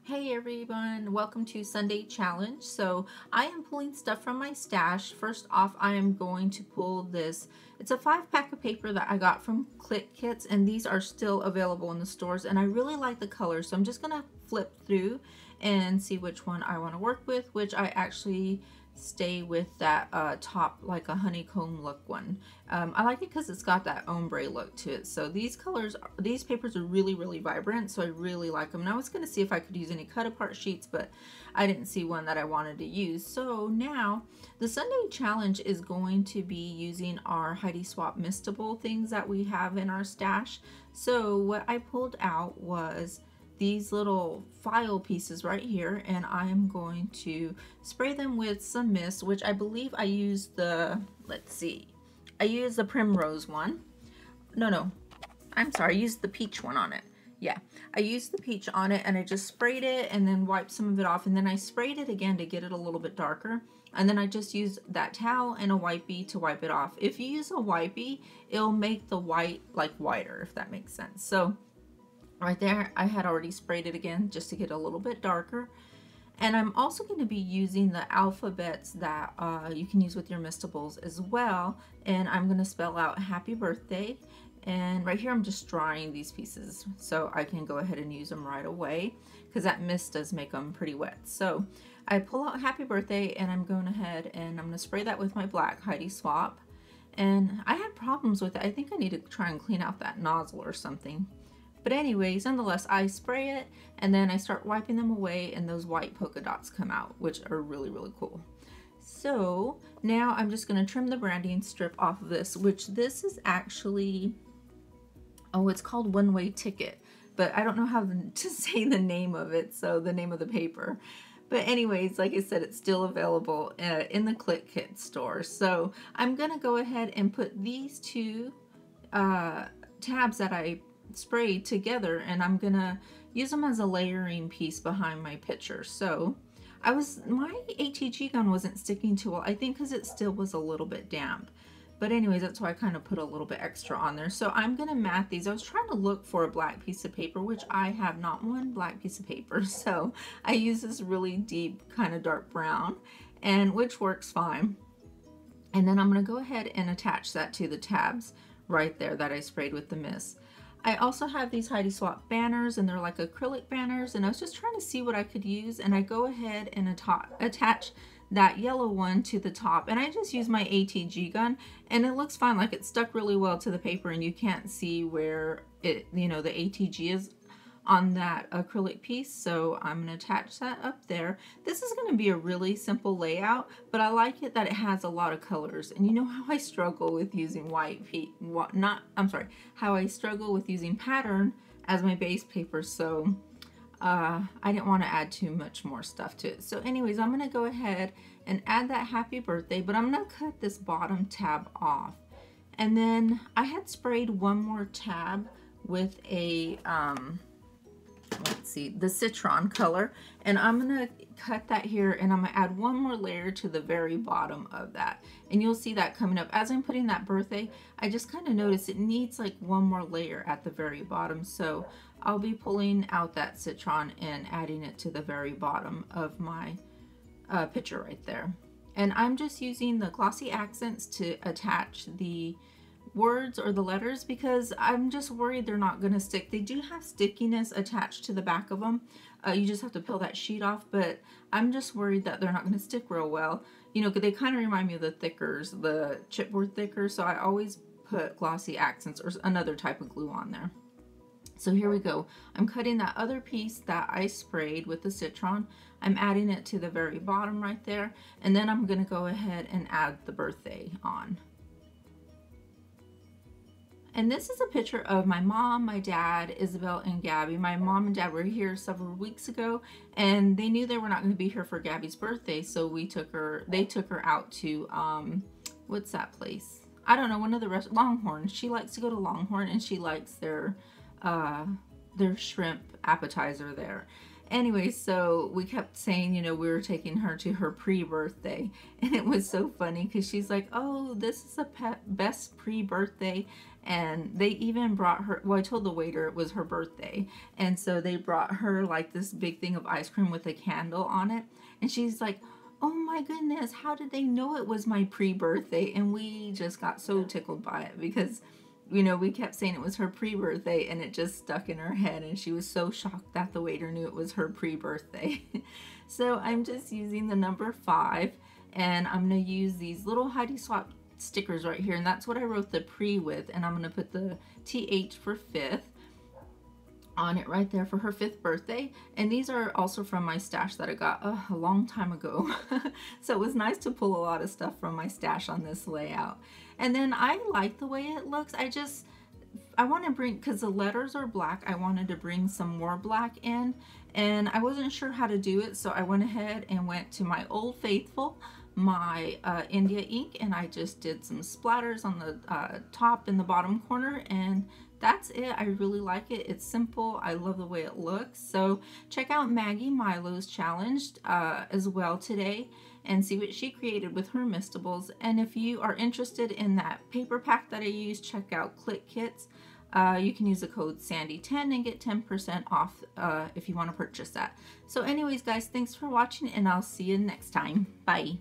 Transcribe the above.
Hey everyone, welcome to Sunday Challenge. So I am pulling stuff from my stash. First off, I am going to pull this. It's a 5-pack of paper that I got from Click Kits, and these are still available in the stores, and I really like the colors. So I'm just gonna flip through and see which one I want to work with, which I actually stay with that top, like a honeycomb look one. I like it because it's got that ombre look to it. So these colors, these papers are really vibrant, so I really like them. And I was going to see if I could use any cut apart sheets, but I didn't see one that I wanted to use. So now the Sunday challenge is going to be using our Heidi Swap Mistable things that we have in our stash. So what I pulled out was these little file pieces right here, and I am going to spray them with some mist, which I believe I used the, let's see, I used the primrose one. No, I'm sorry, I used the peach one on it. Yeah, I used the peach on it, and I just sprayed it and then wiped some of it off, and then I sprayed it again to get it a little bit darker, and then I just used that towel and a wipey to wipe it off. If you use a wipey, it'll make the white like whiter, if that makes sense. So right there, I had already sprayed it again just to get a little bit darker. And I'm also going to be using the alphabets that you can use with your Mistables as well. And I'm going to spell out happy birthday. And right here, I'm just drying these pieces so I can go ahead and use them right away, because that mist does make them pretty wet. So I pull out happy birthday, and I'm going ahead and I'm going to spray that with my black Heidi Swap. And I had problems with it. I think I need to try and clean out that nozzle or something. But anyways, nonetheless, I spray it and then I start wiping them away, and those white polka dots come out, which are really cool. So now I'm just going to trim the branding strip off of this, which this is actually, oh, it's called One Way Ticket, but I don't know how to say the name of it, so the name of the paper. But anyways, like I said, it's still available in the Click Kit store. So I'm going to go ahead and put these two tabs that I sprayed together, and I'm gonna use them as a layering piece behind my picture. So my ATG gun wasn't sticking too well, I think because it still was a little bit damp. But anyways, that's why I kind of put a little bit extra on there. So I'm gonna mat these. I was trying to look for a black piece of paper, which I have not one black piece of paper. So I use this really deep kind of dark brown, and which works fine. And then I'm gonna go ahead and attach that to the tabs right there that I sprayed with the mist. I also have these Heidi Swap banners, and they're like acrylic banners, and I was just trying to see what I could use, and I go ahead and attach that yellow one to the top, and I just use my ATG gun, and it looks fine. Like, it stuck really well to the paper, and you can't see where it, you know, the ATG is on that acrylic piece. So I'm going to attach that up there. This is going to be a really simple layout, but I like it that it has a lot of colors. And you know how I struggle with using how I struggle with using pattern as my base paper. So I didn't want to add too much more stuff to it. So anyways, I'm going to go ahead and add that happy birthday, but I'm going to cut this bottom tab off. And then I had sprayed one more tab with a let's see, the citron color, and I'm gonna cut that here, and I'm gonna add one more layer to the very bottom of that, and you'll see that coming up as I'm putting that birthday. I just kind of noticed it needs like one more layer at the very bottom, so I'll be pulling out that citron and adding it to the very bottom of my picture right there. And I'm just using the glossy accents to attach the words or the letters, because I'm just worried they're not going to stick. They do have stickiness attached to the back of them. You just have to peel that sheet off, but I'm just worried that they're not going to stick real well. You know, they kind of remind me of the thickers, the chipboard thickers, so I always put glossy accents or another type of glue on there. So here we go. I'm cutting that other piece that I sprayed with the citron. I'm adding it to the very bottom right there, and then I'm going to go ahead and add the birthday on. And this is a picture of my mom, my dad, Isabel, and Gabby. My mom and dad were here several weeks ago, and they knew they were not going to be here for Gabby's birthday, so they took her out to, what's that place? I don't know, one of the Longhorn. She likes to go to Longhorn, and she likes their shrimp appetizer there. Anyway, so we kept saying, you know, we were taking her to her pre-birthday, and it was so funny because she's like, oh, this is a best pre-birthday. And they even brought her, well, I told the waiter it was her birthday, and so they brought her like this big thing of ice cream with a candle on it, and she's like, oh my goodness, how did they know it was my pre-birthday? And we just got so tickled by it because, you know, we kept saying it was her pre-birthday, and it just stuck in her head, and she was so shocked that the waiter knew it was her pre-birthday. So I'm just using the number 5, and I'm going to use these little Heidi Swap stickers right here, and that's what I wrote the pre with, and I'm going to put the TH for 5th on it right there for her 5th birthday. And these are also from my stash that I got a long time ago. So it was nice to pull a lot of stuff from my stash on this layout. And then I like the way it looks. I want to bring, because the letters are black, I wanted to bring some more black in, and I wasn't sure how to do it, so I went ahead and went to my Old Faithful, my India ink, and I just did some splatters on the top and the bottom corner, and that's it. I really like it. It's simple. I love the way it looks. So check out Maggie Milo's challenge as well today and see what she created with her Mistables. And if you are interested in that paper pack that I used, check out Click Kits. You can use the code Sandy10 and get 10% off if you want to purchase that. So anyways, guys, thanks for watching, and I'll see you next time. Bye.